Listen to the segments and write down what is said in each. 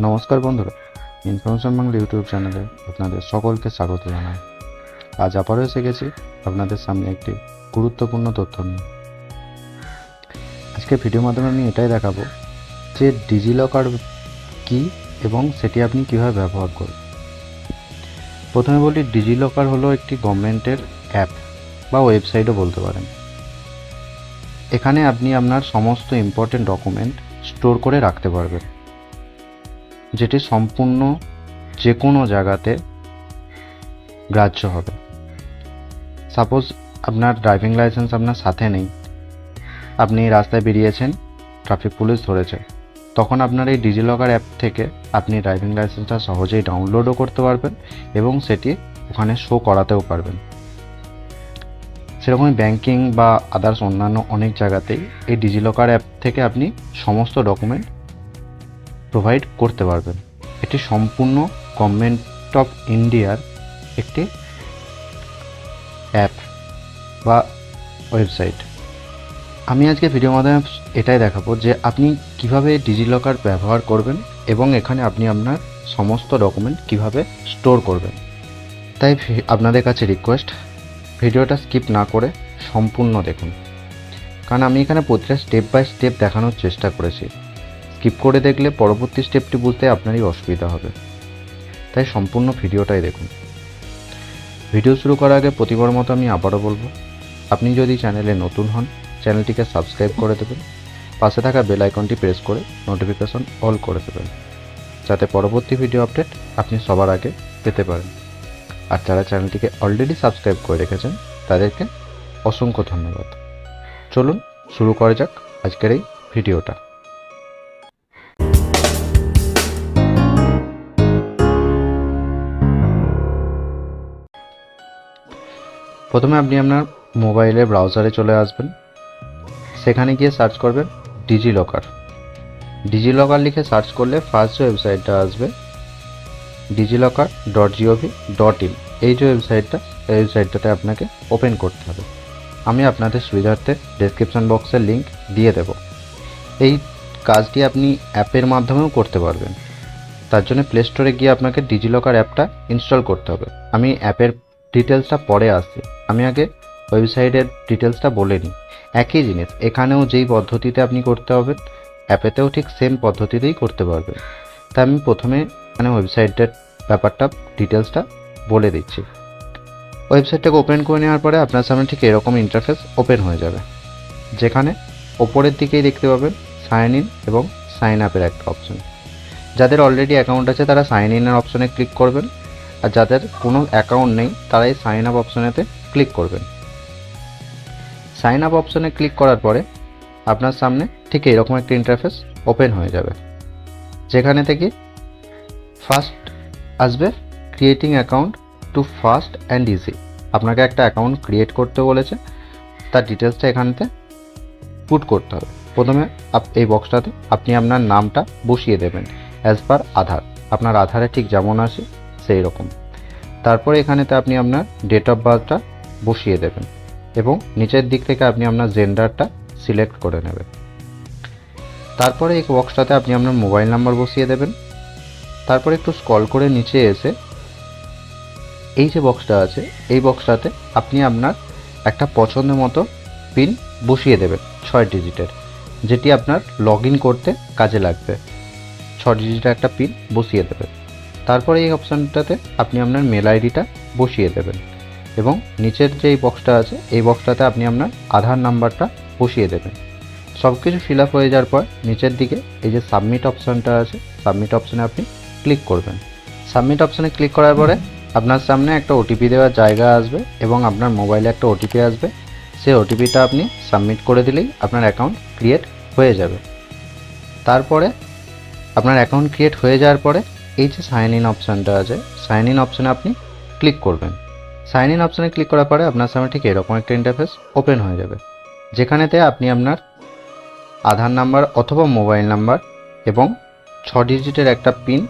নমস্কার বন্ধুরা, information Bangla YouTube চ্যানেলে আপনাদের সকলকে স্বাগত জানাই। আজ আবারও এসে গেছি আপনাদের সামনে একটি গুরুত্বপূর্ণ তথ্য নিয়ে। আজকে ভিডিওর মাধ্যমে আমি এটাই দেখাবো যে ডিজিলকার কি এবং সেটি আপনি কীভাবে ব্যবহার করবেন। প্রথমে বলি, ডিজিলকার হলো একটি গভর্নমেন্টের অ্যাপ বা ওয়েবসাইটও বলতে পারেন। এখানে আপনি আপনার সমস্ত ইম্পর্টেন্ট ডকুমেন্ট স্টোর করে রাখতে পারবেন, যেটি সম্পূর্ণ যে কোনো জায়গাতে গ্রাহ্য হবে। সাপোজ আপনার ড্রাইভিং লাইসেন্স আপনার সাথে নেই, আপনি রাস্তায় বেরিয়েছেন, ট্রাফিক পুলিশ ধরেছে, তখন আপনার এই ডিজিলকার অ্যাপ থেকে আপনি ড্রাইভিং লাইসেন্সটা সহজেই ডাউনলোডও করতে পারবেন এবং সেটি ওখানে শো করাতেও পারবেন। সেরকমই ব্যাংকিং বা আদার্স অন্যান্য অনেক জায়গাতেই এই ডিজিলকার অ্যাপ থেকে আপনি সমস্ত ডকুমেন্ট প্রোভাইড করতে পারবেন। এটি সম্পূর্ণ গভর্নমেন্ট অফ ইন্ডিয়ার একটি অ্যাপ বা ওয়েবসাইট। আমি আজকে ভিডিওর মাধ্যমে এটাই দেখাবো যে আপনি কিভাবে ডিজিলকার ব্যবহার করবেন এবং এখানে আপনি আপনার সমস্ত ডকুমেন্ট কিভাবে স্টোর করবেন। তাই আপনাদের কাছে রিকোয়েস্ট, ভিডিওটা স্কিপ না করে সম্পূর্ণ দেখুন, কারণ আমি এখানে প্রতিটা স্টেপ বাই স্টেপ দেখানোর চেষ্টা করেছি। স্কিপ করে দেখলে পরবর্তী স্টেপটি বুঝতে আপনারই অসুবিধা হবে, তাই সম্পূর্ণ ভিডিওটাই দেখুন। ভিডিও শুরু করার আগে প্রতিবার মতো আমি আবারও বলবো, আপনি যদি চ্যানেলে নতুন হন চ্যানেলটিকে সাবস্ক্রাইব করে দেবেন, পাশে থাকা বেল আইকনটি প্রেস করে নোটিফিকেশন অল করে দেবেন, যাতে পরবর্তী ভিডিও আপডেট আপনি সবার আগে পেতে পারেন। আর যারা চ্যানেলটিকে অলরেডি সাবস্ক্রাইব করে রেখেছেন তাদেরকে অসংখ্য ধন্যবাদ। চলুন শুরু করা যাক আজকের এই ভিডিওটা। প্রথমে আপনি আপনার মোবাইলের ব্রাউজারে চলে আসবেন, সেখানে গিয়ে সার্চ করবেন ডিজিলকার। ডিজিলকার লিখে সার্চ করলে ফার্স্ট যে ওয়েবসাইটটা আসবে digilokar.gov.in, এই যে ওয়েবসাইটটাতে আপনাকে ওপেন করতে হবে। আমি আপনাদের সুবিধার্থে ডেসক্রিপশন বক্সের লিঙ্ক দিয়ে দেব। এই কাজটি আপনি অ্যাপের মাধ্যমেও করতে পারবেন। তার জন্য প্লে স্টোরে গিয়ে আপনাকে ডিজিলকার অ্যাপটা ইনস্টল করতে হবে। আমি অ্যাপের ডিটেলসটা পরে আসছি, আমি আগে ওয়েবসাইটের ডিটেলসটা বলে নিই। একই জিনিস এখানেও যেই পদ্ধতিতে আপনি করতে হবে, অ্যাপেতেও ঠিক সেম পদ্ধতিতেই করতে পারবেন। তাই আমি প্রথমে ওয়েবসাইটের ব্যাপারটা ডিটেলসটা বলে দিচ্ছি। ওয়েবসাইটটাকে ওপেন করে নেওয়ার পরে আপনার সামনে ঠিক এরকম ইন্টারফেস ওপেন হয়ে যাবে, যেখানে ওপরের দিকেই দেখতে পাবেন সাইন ইন এবং সাইন আপের একটা অপশন। যাদের অলরেডি অ্যাকাউন্ট আছে তারা সাইন ইনের অপশনে ক্লিক করবেন, আর যাদের কোনো অ্যাকাউন্ট নেই তারা এই সাইন আপ অপশনেতে ক্লিক করবেন। সাইন আপ অপশনে ক্লিক করার পরে আপনার সামনে ঠিক এরকম একটা ইন্টারফেস ওপেন হয়ে যাবে, যেখানে থেকে ফার্স্ট আসবে creating account too fast and easy. আপনাকে একটা অ্যাকাউন্ট ক্রিয়েট করতে বলেছে, তার ডিটেলসটা এখানেতে পুট করতে হবে। প্রথমে এই বক্সটাতে আপনি আপনার নামটা বসিয়ে দেবেন অ্যাজ পার আধার, আপনার আধারে ঠিক যেমন আসে সেই রকম। তারপরে এখানেতে আপনি আপনার ডেট অফ বার্থটা বসিয়ে দেবেন এবং নিচের দিক থেকে আপনি আপনার জেন্ডারটা সিলেক্ট করে নেবেন। তারপরে এই বক্সটাতে আপনি আপনার মোবাইল নাম্বার বসিয়ে দেবেন। তারপরে একটু স্ক্রল করে নিচে এসে এই যে বক্সটা আছে এই বক্সটাতে আপনি আপনার একটা পছন্দের মতো পিন বসিয়ে দেবেন 6 ডিজিটের, যেটি আপনার লগ ইন করতে কাজে লাগবে। 6 ডিজিটের একটা পিন বসিয়ে দেবেন। তারপরে এই অপশানটাতে আপনি আপনার মেল আইডিটা বসিয়ে দেবেন এবং নিচের যে এই বক্সটা আছে এই বক্সটাতে আপনি আপনার আধার নাম্বারটা বসিয়ে দেবেন। সব কিছু ফিল আপ হয়ে যাওয়ার পর নিচের দিকে এই যে সাবমিট অপশানটা আছে, সাবমিট অপশানে আপনি ক্লিক করবেন। সাবমিট অপশানে ক্লিক করার পরে আপনার সামনে একটা ওটিপি দেওয়ার জায়গা আসবে এবং আপনার মোবাইলে একটা ওটিপি আসবে। সেই ওটিপিটা আপনি সাবমিট করে দিলেই আপনার অ্যাকাউন্ট ক্রিয়েট হয়ে যাবে। তারপরে আপনার অ্যাকাউন্ট ক্রিয়েট হয়ে যাওয়ার পরে এই যে সাইন ইন অপশানটা আছে, সাইন ইন অপশানে আপনি ক্লিক করবেন। সাইন ইন অপশানে ক্লিক করার পরে আপনার সামনে ঠিক এরকম একটা ইন্টারফেস ওপেন হয়ে যাবে, যেখানেতে আপনি আপনার আধার নাম্বার অথবা মোবাইল নাম্বার এবং 6 ডিজিটের একটা পিন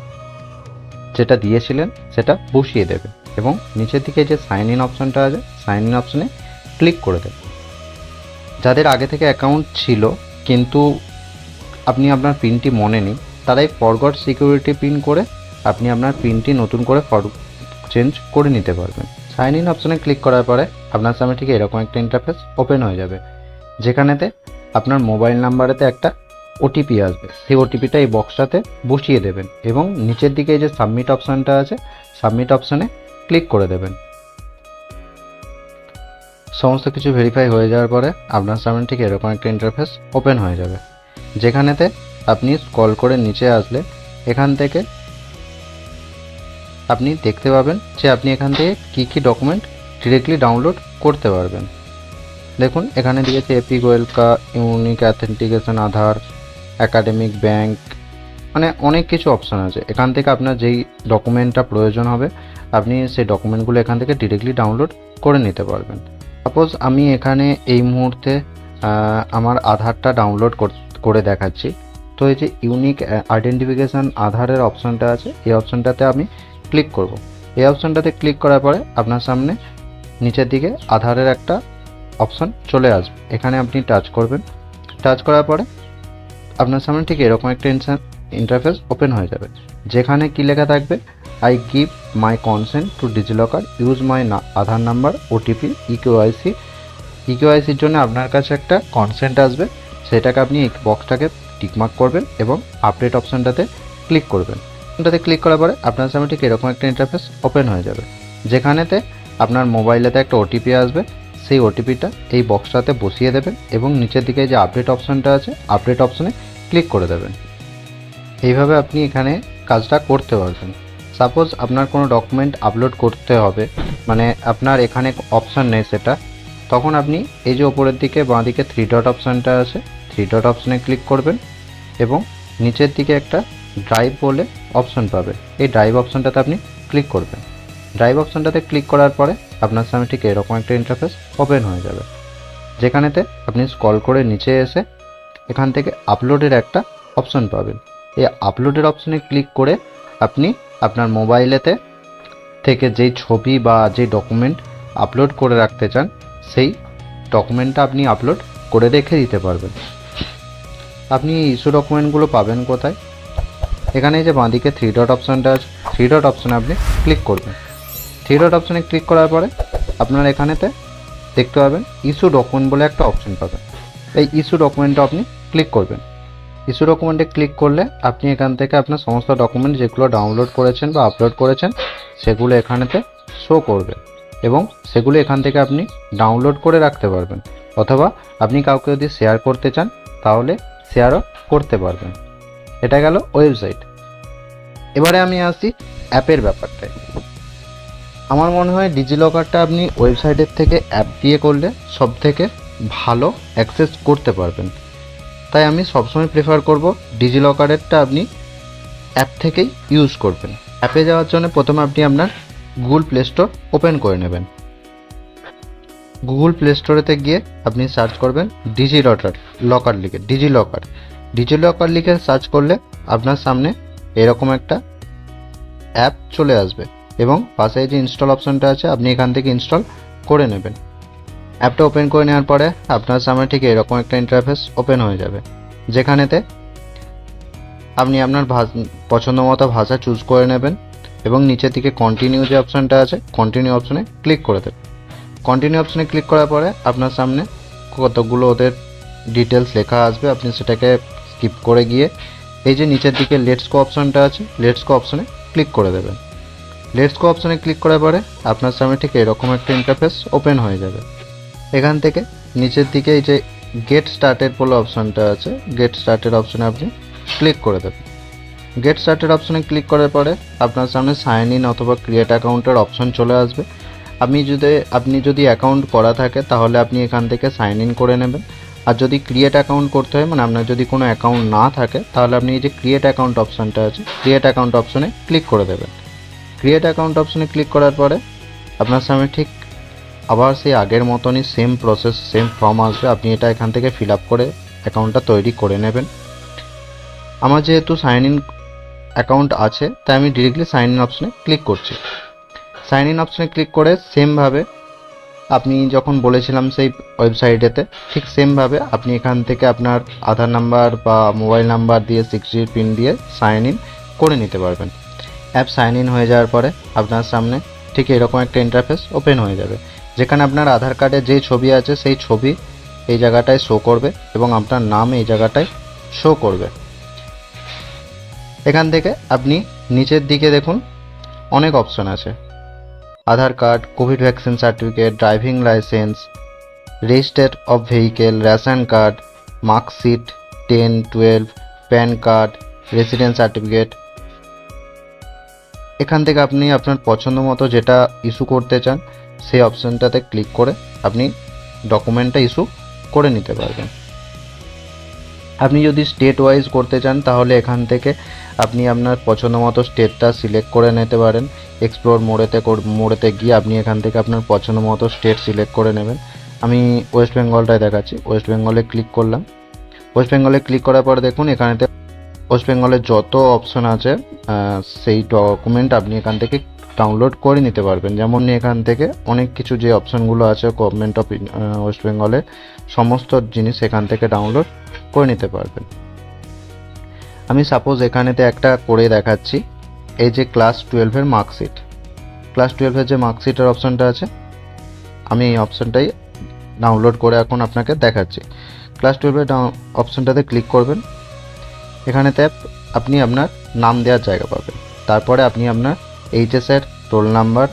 যেটা দিয়েছিলেন সেটা বসিয়ে দেবে এবং নিচের দিকে যে সাইন ইন অপশানটা আছে সাইন ইন অপশানে ক্লিক করে দেবে। যাদের আগে থেকে অ্যাকাউন্ট ছিল কিন্তু আপনি আপনার পিনটি মনে নেই, তারাই ফরগট সিকিউরিটি পিন করে আপনি আপনার পিনটি নতুন করে চেঞ্জ করে নিতে পারবেন। সাইন ইন অপশানে ক্লিক করার পরে আপনার সামনে ঠিক এরকম একটা ইন্টারফেস ওপেন হয়ে যাবে, যেখানেতে আপনার মোবাইল নাম্বারেতে একটা ওটিপি আসবে। সেই ওটিপিটা এই বক্সটাতে বসিয়ে দেবেন এবং নিচের দিকে এই যে সাবমিট অপশানটা আছে, সাবমিট অপশানে ক্লিক করে দেবেন। সমস্ত কিছু ভেরিফাই হয়ে যাওয়ার পরে আপনার সামনে ঠিক এরকম একটা ইন্টারফেস ওপেন হয়ে যাবে, যেখানেতে আপনি স্ক্রল করে নিচে আসলে এখান থেকে আপনি দেখতে পাবেন যে আপনি এখান থেকে কী ডকুমেন্ট ডিরেক্টলি ডাউনলোড করতে পারবেন। দেখুন এখানে দিয়েছে এপিক ওয়েলকা, ইউনিক অথেন্টিকেশন, আধার, একাডেমিক, ব্যাংক, মানে অনেক কিছু অপশান আছে। এখান থেকে আপনার যেই ডকুমেন্টটা প্রয়োজন হবে আপনি সেই ডকুমেন্টগুলো এখান থেকে ডিরেক্টলি ডাউনলোড করে নিতে পারবেন। সাপোজ আমি এখানে এই মুহূর্তে আমার আধারটা ডাউনলোড করে দেখাচ্ছি। তো এই যে ইউনিক আইডেন্টিফিকেশান আধারের অপশানটা আছে, এই অপশানটাতে আমি ক্লিক করব। এই অপশানটাতে ক্লিক করার পরে আপনার সামনে নিচের দিকে আধারের একটা অপশান চলে আসবে, এখানে আপনি টাচ করবেন। টাচ করার পরে আপনার সামনে ঠিক এরকম একটা ইন্টারফেস ওপেন হয়ে যাবে, যেখানে কি লেখা থাকবে, I give my consent to DigiLocker, use my Aadhaar number, OTP, eKYC. ইকেওয়াইসির জন্য আপনার কাছে একটা কনসেন্ট আসবে, সেটাকে আপনি এই বক্সটাকে টিকমার্ক করবেন এবং আপডেট অপশানটাতে ক্লিক করবেন। ওটাতে ক্লিক করার পরে আপনার সামনে ঠিক এরকম একটা ইন্টারফেস ওপেন হয়ে যাবে, যেখানেতে আপনার মোবাইলেতে একটা ওটিপি আসবে। সেই ওটিপিটা এই বক্সটাতে বসিয়ে দেবেন এবং নিচের দিকে যে আপডেট অপশানটা আছে, আপডেট অপশানে ক্লিক করে দেবেন। এইভাবে আপনি এখানে কাজটা করতে পারবেন। সাপোজ আপনার কোনো ডকুমেন্ট আপলোড করতে হবে, মানে আপনার এখানে অপশান নেই সেটা, তখন আপনি এই যে ওপরের দিকে বাঁ দিকে 3 ডট অপশানটা আছে, 3 ডট অপশানে ক্লিক করবেন এবং নিচের দিকে একটা ড্রাইভ বলে অপশান পাবে, এই ড্রাইভ অপশানটাতে আপনি ক্লিক করবেন। ড্রাইভ অপশানটাতে ক্লিক করার পরে আপনার সামনে ঠিক এরকম একটা ইন্টারফেস ওপেন হয়ে যাবে, যেখানেতে আপনি স্ক্রল করে নিচে এসে এখান থেকে আপলোডের একটা অপশান পাবেন। এই আপলোডের অপশানে ক্লিক করে আপনি আপনার মোবাইলেতে থেকে যেই ছবি বা যেই ডকুমেন্ট আপলোড করে রাখতে চান সেই ডকুমেন্টটা আপনি আপলোড করে রেখে দিতে পারবেন। আপনি ইস্যু ডকুমেন্টগুলো পাবেন কোথায়? এখানে যে বাঁদিকে 3 ডট অপশানটা আছে, 3 ডট অপশানে আপনি ক্লিক করবেন। 3 ডট অপশানে ক্লিক করার পরে আপনার এখানেতে দেখতে পাবেন ইস্যু ডকুমেন্ট বলে একটা অপশান পাবেন। এই ইস্যু ডকুমেন্টটা আপনি ক্লিক করবেন। ইস্যু ডকুমেন্টে ক্লিক করলে আপনি এখান থেকে আপনার সমস্ত ডকুমেন্ট যেগুলো ডাউনলোড করেছেন বা আপলোড করেছেন সেগুলো এখানেতে শো করবে এবং সেগুলো এখান থেকে আপনি ডাউনলোড করে রাখতে পারবেন, অথবা আপনি কাউকে যদি শেয়ার করতে চান তাহলে শেয়ারও করতে পারবেন। এটা গেল ওয়েবসাইট। এবারে আমি আসি অ্যাপের ব্যাপারটায়। আমার মনে হয় ডিজিলকারটা আপনি ওয়েবসাইটের থেকে অ্যাপ দিয়ে করলে সব থেকে ভালো অ্যাক্সেস করতে পারবেন, তাই আমি সবসময় প্রেফার করব ডিজিলকারেরটা আপনি অ্যাপ থেকেই ইউজ করবেন। অ্যাপে যাওয়ার জন্য প্রথমে আপনি আপনার গুগল প্লে স্টোর ওপেন করে নেবেন। গুগল প্লে স্টোরেতে গিয়ে আপনি সার্চ করবেন লকার লিখে, ডিজিলকার লিখে সার্চ করলে আপনার সামনে এরকম একটা অ্যাপ চলে আসবে এবং পাশে যে ইনস্টল অপশানটা আছে আপনি এখান থেকে ইনস্টল করে নেবেন। অ্যাপটা ওপেন করে নেওয়ার পরে আপনার সামনে ঠিক এরকম একটা ইন্টারফেস ওপেন হয়ে যাবে, যেখানেতে আপনি আপনার পছন্দ মতো ভাষা চুজ করে নেবেন এবং নিচের দিকে কন্টিনিউ যে অপশানটা আছে, কন্টিনিউ অপশানে ক্লিক করে দেবেন। কন্টিনিউ অপশানে ক্লিক করার পরে আপনার সামনে কতগুলো ওদের ডিটেলস লেখা আসবে, আপনি সেটাকে স্কিপ করে গিয়ে এই যে নিচের দিকে লেটস গো অপশানটা আছে, লেটস গো অপশানে ক্লিক করে দেবেন। লেটস গো অপশানে ক্লিক করার পরে আপনার সামনে ঠিক এরকম একটা ইন্টারফেস ওপেন হয়ে যাবে। এখান থেকে নিচের দিকে এই যে গেট স্টার্টেড বলে অপশানটা আছে, গেট স্টার্টেড অপশানে আপনি ক্লিক করে দেবেন। গেট স্টার্টেড অপশানে ক্লিক করার পরে আপনার সামনে সাইন ইন অথবা ক্রিয়েট অ্যাকাউন্টের অপশান চলে আসবে। আপনি যদি অ্যাকাউন্ট করা থাকে তাহলে আপনি এখান থেকে সাইন ইন করে নেবেন, আর যদি ক্রিয়েট অ্যাকাউন্ট করতে হয়, মানে আপনার যদি কোনো অ্যাকাউন্ট না থাকে তাহলে আপনি এই যে ক্রিয়েট অ্যাকাউন্ট অপশানটা আছে, ক্রিয়েট অ্যাকাউন্ট অপশানে ক্লিক করে দেবেন। ক্রিয়েট অ্যাকাউন্ট অপশানে ক্লিক করার পরে আপনার সামনে ঠিক আবার সেই আগের মতনই সেম প্রসেস, সেম ফর্ম আসবে। আপনি এটা এখান থেকে ফিল আপ করে অ্যাকাউন্টটা তৈরি করে নেবেন। আমার যেহেতু সাইন ইন অ্যাকাউন্ট আছে তাই আমি ডিরেক্টলি সাইন ইন অপশানে ক্লিক করছি। সাইন ইন অপশানে ক্লিক করে সেমভাবে আপনি যখন বলেছিলাম সেই ওয়েবসাইটেতে ঠিক সেমভাবে আপনি এখান থেকে আপনার আধার নাম্বার বা মোবাইল নাম্বার দিয়ে 6 ডিজিট পিন দিয়ে সাইন ইন করে নিতে পারবেন। অ্যাপ সাইন ইন হয়ে যাওয়ার পরে আপনার সামনে ঠিক এরকম একটা ইন্টারফেস ওপেন হয়ে যাবে, যেখানে আপনার আধার কার্ডে যেই ছবি আছে সেই ছবি এই জায়গাটায় শো করবে এবং আপনার নাম এই জায়গাটায় শো করবে। এখান থেকে আপনি নিচের দিকে দেখুন অনেক অপশন আছে, Aadhaar card, Covid vaccine certificate, driving licence, register of vehicle, ration card, marksheet 10, 12, PAN card, residence certificate. এখান থেকে আপনি আপনার পছন্দ মতো যেটা ইস্যু করতে চান সেই অপশানটাতে ক্লিক করে আপনি ডকুমেন্টটা ইস্যু করে নিতে পারবেন। আপনি যদি স্টেট ওয়াইজ করতে চান তাহলে এখান থেকে আপনি আপনার পছন্দ মতো স্টেটটা সিলেক্ট করে নিতে পারেন। এক্সপ্লোর মোড়েতে গিয়ে আপনি এখান থেকে আপনার পছন্দ মতো স্টেট সিলেক্ট করে নেবেন। আমি ওয়েস্ট বেঙ্গলটায় দেখাচ্ছি, ওয়েস্ট বেঙ্গলে ক্লিক করলাম। ওয়েস্ট বেঙ্গলে ক্লিক করার পর দেখুন এখানেতে ওয়েস্ট বেঙ্গলের যত অপশন আছে সেই ডকুমেন্ট আপনি এখান থেকে ডাউনলোড করে নিতে পারবেন। যেমন এখান থেকে অনেক কিছু যে অপশনগুলো আছে গভর্নমেন্ট অফ ওয়েস্ট বেঙ্গলে সমস্ত জিনিস এখান থেকে ডাউনলোড করে নিতে পারবেন। আমি সাপোজ এখানেতে একটা করে দেখাচ্ছি, এই যে ক্লাস 12-এর মার্কশিট, ক্লাস 12-এর যে মার্কশিটের অপশনটা আছে আমি এই অপশনটাই ডাউনলোড করে এখন আপনাকে দেখাচ্ছি। ক্লাস 12-এর অপশনটাতে ক্লিক করবেন। এখানেতে আপনি আপনার নাম দেওয়ার জায়গা পাবেন, তারপরে আপনি আপনার এইচএসের রোল নাম্বার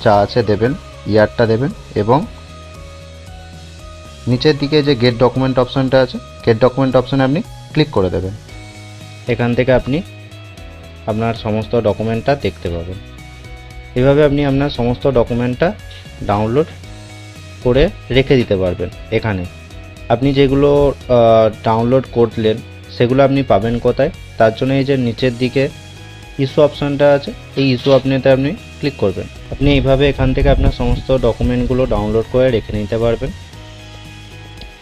যা আছে দেবেন, ইয়ারটা দেবেন এবং নিচের দিকে যে গেট ডকুমেন্ট অপশনটা আছে গেট ডকুমেন্ট অপশনে আপনি ক্লিক করে দেবেন। এখান থেকে আপনি আপনার সমস্ত ডকুমেন্টটা দেখতে পাবেন। এভাবে আপনি আপনার সমস্ত ডকুমেন্টটা ডাউনলোড করে রেখে দিতে পারবেন। এখানে আপনি যেগুলো ডাউনলোড করলেন সেগুলো আপনি পাবেন কোথায়, তার জন্য এই যে নিচের দিকে ইস্যু অপশানটা আছে এই ইস্যু আপনিতে আপনি ক্লিক করবেন। আপনি এইভাবে এখান থেকে আপনার সমস্ত ডকুমেন্টগুলো ডাউনলোড করে রেখে নিতে পারবেন।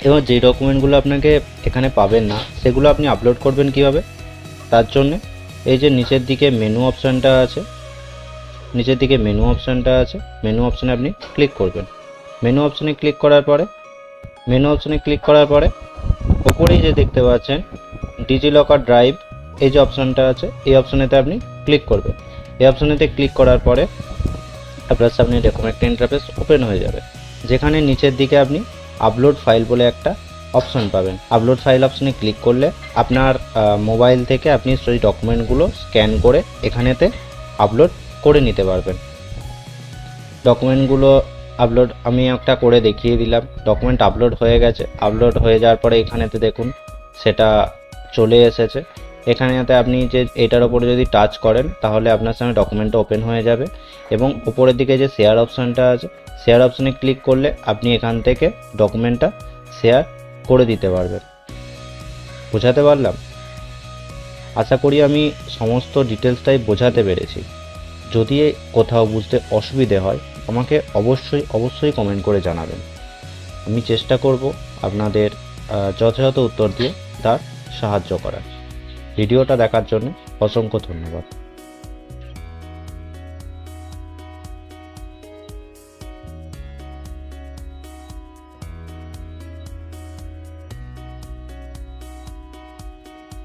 এবং যে ডকুমেন্টগুলো আপনাকে এখানে পাবেন না সেগুলো আপনি আপলোড করবেন কিভাবে, তার জন্য এই যে নিচের দিকে মেনু অপশানটা আছে, নিচের দিকে মেনু অপশানটা আছে, মেনু অপশানে আপনি ক্লিক করবেন। মেনু অপশানে ক্লিক করার পরে ওপরেই যে দেখতে পাচ্ছেন ডিজিলকার ড্রাইভ এই যে অপশানটা আছে এই অপশানেতে আপনি ক্লিক করবেন। এই অপশানেতে ক্লিক করার পরে আপনার সামনে এরকম একটা ইন্টারফেস ওপেন হয়ে যাবে, যেখানে নিচের দিকে আপনি আপলোড ফাইল বলে একটা অপশন পাবেন। আপলোড ফাইল অপশনে ক্লিক করলে আপনার মোবাইল থেকে আপনি সেই ডকুমেন্টগুলো স্ক্যান করে এখানেতে আপলোড করে নিতে পারবেন। ডকুমেন্টগুলো আপলোড আমি একটা করে দেখিয়ে দিলাম। ডকুমেন্ট আপলোড হয়ে গেছে, আপলোড হয়ে যাওয়ার পরে এখানেতে দেখুন সেটা চলে এসেছে। এখানেতে আপনি যে এটার ওপরে যদি টাচ করেন তাহলে আপনার সামনে ডকুমেন্টটা ওপেন হয়ে যাবে এবং উপরের দিকে যে শেয়ার অপশানটা আছে শেয়ার অপশানে ক্লিক করলে আপনি এখান থেকে ডকুমেন্টটা শেয়ার করে দিতে পারবেন। বোঝাতে পারলাম? আশা করি আমি সমস্ত ডিটেলসটাই বোঝাতে পেরেছি। যদি কোথাও বুঝতে অসুবিধে হয় আমাকে অবশ্যই কমেন্ট করে জানাবেন। আমি চেষ্টা করব আপনাদের যথাযথ উত্তর দিয়ে তার সাহায্য করার। ভিডিওটা দেখার জন্য অসংখ্য ধন্যবাদ।